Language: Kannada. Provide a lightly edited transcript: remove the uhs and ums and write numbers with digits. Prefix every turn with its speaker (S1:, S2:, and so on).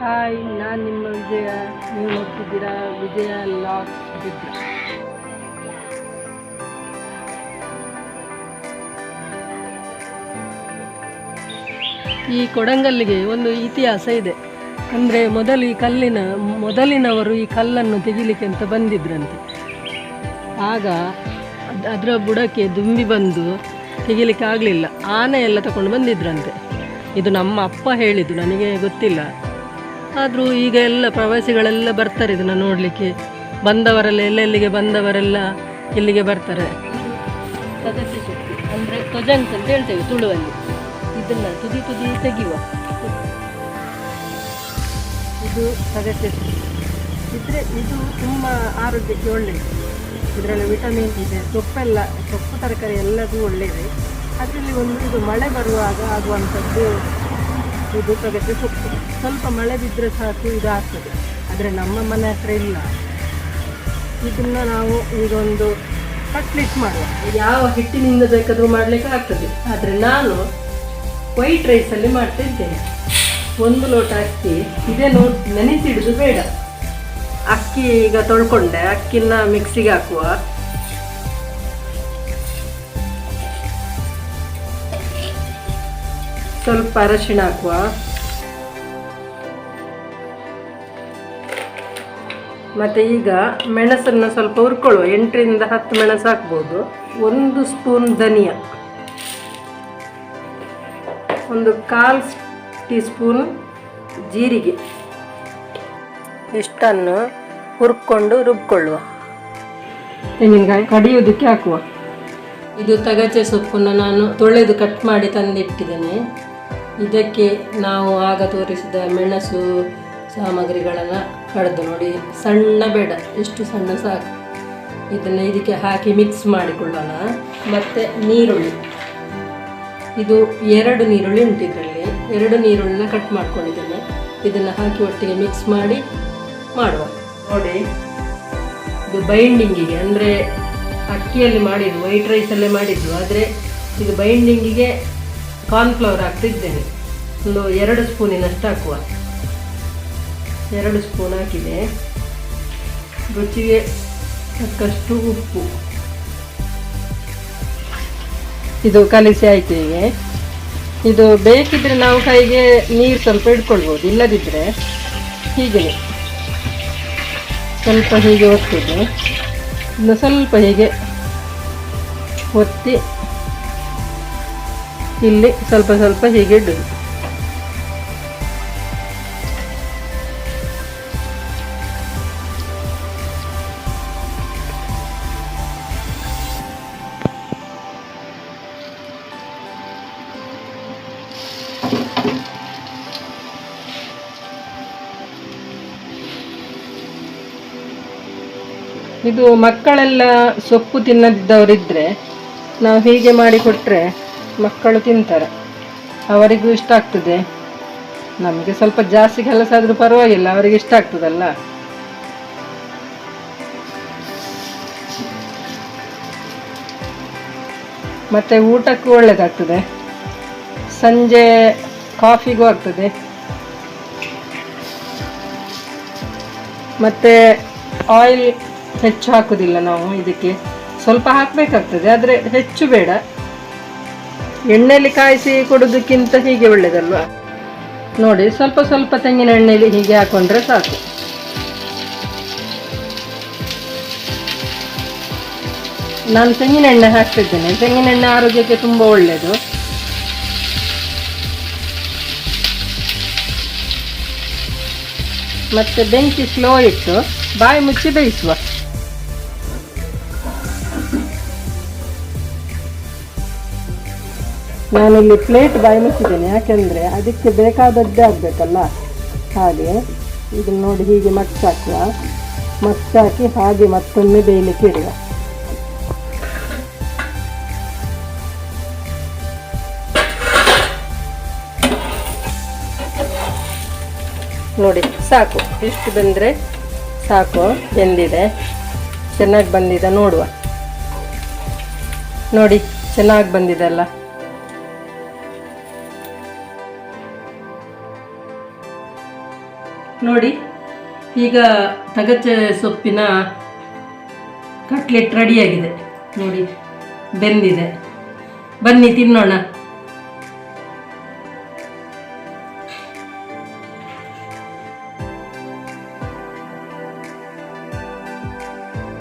S1: ಹಾಯ್, ನಾನು ನಿಮ್ಮ ವಿಜಯ. ನೀವು ನೋಡ್ತಿದ್ದೀರಾ ವಿಜಯ ಲಾಕ್ಸ್ ಬಿದ್ರ. ಈ ಕೊಡಂಗಲ್ಲಿಗೆ ಒಂದು ಇತಿಹಾಸ ಇದೆ. ಅಂದರೆ ಮೊದಲು ಈ ಮೊದಲಿನವರು ಈ ಕಲ್ಲನ್ನು ತೆಗಿಲಿಕ್ಕೆ ಅಂತ ಬಂದಿದ್ರಂತೆ. ಆಗ ಅದರ ಬುಡಕ್ಕೆ ದುಂಬಿ ಬಂದು ತೆಗಿಲಿಕ್ಕೆ ಆಗಲಿಲ್ಲ, ಆನೆ ಎಲ್ಲ ತಗೊಂಡು ಬಂದಿದ್ರಂತೆ. ಇದು ನಮ್ಮ ಅಪ್ಪ ಹೇಳಿದ್ದು, ನನಗೆ ಗೊತ್ತಿಲ್ಲ. ಆದರೂ ಈಗ ಎಲ್ಲ ಪ್ರವಾಸಿಗಳೆಲ್ಲ ಬರ್ತಾರೆ ಇದನ್ನು ನೋಡಲಿಕ್ಕೆ. ಬಂದವರೆಲ್ಲ ಎಲ್ಲೆಲ್ಲಿಗೆ ಬಂದವರೆಲ್ಲ ಇಲ್ಲಿಗೆ ಬರ್ತಾರೆ. ಸದಸ್ಯ ಶಕ್ತಿ ಅಂದರೆ ತೊಜಂಗ್ಸ್ ಅಂತ ಹೇಳ್ತೇವೆ ತುಳುವಲ್ಲಿ. ಇದನ್ನು ತುದಿ ತೆಗೆಯುವ ಇದು ಸದಸ್ಯ ಇದ್ರೆ ಇದು ತುಂಬ ಆರೋಗ್ಯಕ್ಕೆ ಒಳ್ಳೆಯದು. ಇದರಲ್ಲಿ ವಿಟಮಿನ್ ಇದೆ, ಸೊಪ್ಪು ತರಕಾರಿ ಎಲ್ಲದೂ ಒಳ್ಳೆಯದು. ಅದರಲ್ಲಿ ಇದು ಮಳೆ ಬರುವಾಗ ಆಗುವಂಥದ್ದು ಇದು ಸಗಸೆ ಸೊಪ್ಪು. ಸ್ವಲ್ಪ ಮಳೆ ಬಿದ್ದರೆ ಸಾಕು ಇದು ಆಗ್ತದೆ. ಆದರೆ ನಮ್ಮ ಮನೆ ಹತ್ರ ಇಲ್ಲ. ಇದನ್ನು ನಾವು ಈಗ ಒಂದು ಕಟ್ಲೆಟ್ ಮಾಡುವ. ಯಾವ ಹಿಟ್ಟಿನಿಂದ ಬೇಕಾದರೂ ಮಾಡಲಿಕ್ಕೆ ಆಗ್ತದೆ. ಆದರೆ ನಾನು ವೈಟ್ ರೈಸಲ್ಲಿ ಮಾಡ್ತಿದ್ದೇನೆ. 1 ಲೋಟ ಅಕ್ಕಿ ಇದೇ ನೆನೆಸಿಡುದು ಬೇಡ. ಅಕ್ಕಿ ಈಗ ತೊಳ್ಕೊಂಡೆ, ಅಕ್ಕಿನ ಮಿಕ್ಸಿಗೆ ಹಾಕುವ. ಸ್ವಲ್ಪ ಅರಶಿಣ ಹಾಕುವ. ಮತ್ತು ಈಗ ಮೆಣಸನ್ನು ಸ್ವಲ್ಪ ಹುರ್ಕೊಳ್ಳುವ. 8ರಿಂದ 10 ಮೆಣಸು ಹಾಕ್ಬೋದು. 1 ಸ್ಪೂನ್ ಧನಿಯಾ, 1/4 ಟೀ ಸ್ಪೂನ್ ಜೀರಿಗೆ, ಇಷ್ಟನ್ನು ಹುರ್ಕೊಂಡು ರುಬ್ಕೊಳ್ಳುವ. ತೆಂಗಿನಕಾಯಿ ಕಡಿಯೋದಕ್ಕೆ ಹಾಕುವ. ಇದು ತಗಚೆ ಸೊಪ್ಪನ್ನು ನಾನು ತೊಳೆದು ಕಟ್ ಮಾಡಿ ತಂದಿಟ್ಟಿದ್ದೇನೆ. ಇದಕ್ಕೆ ನಾವು ಆಗ ತೋರಿಸಿದ ಮೆಣಸು ಸಾಮಗ್ರಿಗಳನ್ನು ಕಡ್ದು ನೋಡಿ. ಸಣ್ಣ ಬೇಡ, ಎಷ್ಟು ಸಣ್ಣ ಸಾಕು. ಇದನ್ನು ಇದಕ್ಕೆ ಹಾಕಿ ಮಿಕ್ಸ್ ಮಾಡಿಕೊಳ್ಳೋಣ. ಮತ್ತು ನೀರುಳ್ಳಿ, ಇದು 2 ನೀರುಳ್ಳಿ ಉಂಟು. ಇದರಲ್ಲಿ 2 ನೀರುಳ್ಳಿನ ಕಟ್ ಮಾಡ್ಕೊಂಡಿದ್ದೇನೆ. ಇದನ್ನು ಹಾಕಿ ಒಟ್ಟಿಗೆ ಮಿಕ್ಸ್ ಮಾಡಿ ಮಾಡುವ. ನೋಡಿ, ಇದು ಬೈಂಡಿಂಗಿಗೆ ಅಂದರೆ ಅಕ್ಕಿಯಲ್ಲಿ ಮಾಡಿದ್ದು, ವೈಟ್ ರೈಸಲ್ಲೇ ಮಾಡಿದ್ದು. ಆದರೆ ಇದು ಬೈಂಡಿಂಗಿಗೆ ಕಾರ್ನ್ಫ್ಲವರ್ ಹಾಕ್ತಿದ್ದೇನೆ. 2 ಸ್ಪೂನಿನಷ್ಟು ಹಾಕುವ. 2 ಸ್ಪೂನ್ ಹಾಕಿದೆ. ರುಚಿಗೆ ತಕ್ಕಷ್ಟು ಉಪ್ಪು. ಇದು ಕಲಿಸಿ ಆಯಿತು. ಹೀಗೆ ಇದು ಬೇಕಿದ್ರೆ ನಾವು ಕೈಗೆ ನೀರು ಸ್ವಲ್ಪ ಇಟ್ಕೊಳ್ಬೋದು. ಇಲ್ಲದಿದ್ದರೆ ಹೀಗೆ ಸ್ವಲ್ಪ ಹೀಗೆ ಒತ್ತುದು. ಇನ್ನು ಸ್ವಲ್ಪ ಹೀಗೆ ಒತ್ತಿ ಇಲ್ಲಿ ಸ್ವಲ್ಪ ಹೀಗೆ ಇಡುದು. ಇದು ಮಕ್ಕಳೆಲ್ಲ ಸೊಪ್ಪು ತಿನ್ನದಿದ್ದವರಿದ್ದರೆ ನಾವು ಹೀಗೆ ಮಾಡಿಕೊಟ್ರೆ ಮಕ್ಕಳು ತಿಂತಾರೆ. ಅವರಿಗೂ ಇಷ್ಟ ಆಗ್ತದೆ. ನಮಗೆ ಸ್ವಲ್ಪ ಜಾಸ್ತಿ ಕೆಲಸ ಆದರೂ ಪರವಾಗಿಲ್ಲ, ಅವರಿಗೆ ಇಷ್ಟ ಆಗ್ತದಲ್ಲ. ಮತ್ತು ಊಟಕ್ಕೂ ಒಳ್ಳೆಯದಾಗ್ತದೆ, ಸಂಜೆ ಕಾಫಿಗೂ ಆಗ್ತದೆ. ಮತ್ತು ಆಯಿಲ್ ಹೆಚ್ಚು ಹಾಕೋದಿಲ್ಲ ನಾವು. ಇದಕ್ಕೆ ಸ್ವಲ್ಪ ಹಾಕಬೇಕಾಗ್ತದೆ, ಆದರೆ ಹೆಚ್ಚು ಬೇಡ. ಎಣ್ಣೆಯಲ್ಲಿ ಕಾಯಿಸಿ ಕೊಡೋದಕ್ಕಿಂತ ಹೀಗೆ ಒಳ್ಳೆಯದಲ್ವಾ. ನೋಡಿ, ಸ್ವಲ್ಪ ತೆಂಗಿನ ಎಣ್ಣೆಯಲ್ಲಿ ಹೀಗೆ ಹಾಕೊಂಡ್ರೆ ಸಾಕು. ನಾನು ತೆಂಗಿನ ಎಣ್ಣೆ ಹಾಕ್ತಿದ್ದೇನೆ. ತೆಂಗಿನ ಎಣ್ಣೆ ಆರೋಗ್ಯಕ್ಕೆ ತುಂಬ ಒಳ್ಳೆಯದು. ಮತ್ತು ಬೆಂಕಿ ಸ್ಲೋ ಇಟ್ಟು ಬಾಯಿ ಮುಚ್ಚಿ ಬೇಯಿಸುವ. ನಾನಿಲ್ಲಿ ಪ್ಲೇಟ್ ಬಾಯಿ ಮುಚ್ಚಿದ್ದೇನೆ, ಯಾಕೆಂದರೆ ಅದಕ್ಕೆ ಬೇಕಾದದ್ದೇ ಆಗಬೇಕಲ್ಲ. ಹಾಗೆ ಇದನ್ನು ನೋಡಿ ಹೀಗೆ ಮಚ್ಚಾಕುವ. ಮಚ್ಚಾಕಿ ಹಾಗೆ ಮತ್ತೊಮ್ಮೆ ಬೇಯಲಿಕ್ಕೆ ಇಡುವ. ನೋಡಿ ಸಾಕು, ಇಷ್ಟು ಬೆಂದರೆ ಸಾಕು. ಬೆಂದಿದೆ, ಚೆನ್ನಾಗಿ ಬಂದಿದೆ. ನೋಡುವ. ನೋಡಿ, ಚೆನ್ನಾಗಿ ಬಂದಿದೆಲ್ಲ. ನೋಡಿ, ಈಗ ತಗಚೆ ಸೊಪ್ಪಿನ ಕಟ್ಲೆಟ್ ರೆಡಿಯಾಗಿದೆ ನೋಡಿ, ಬೆಂದಿದೆ. ಬನ್ನಿ ತಿನ್ನೋಣ.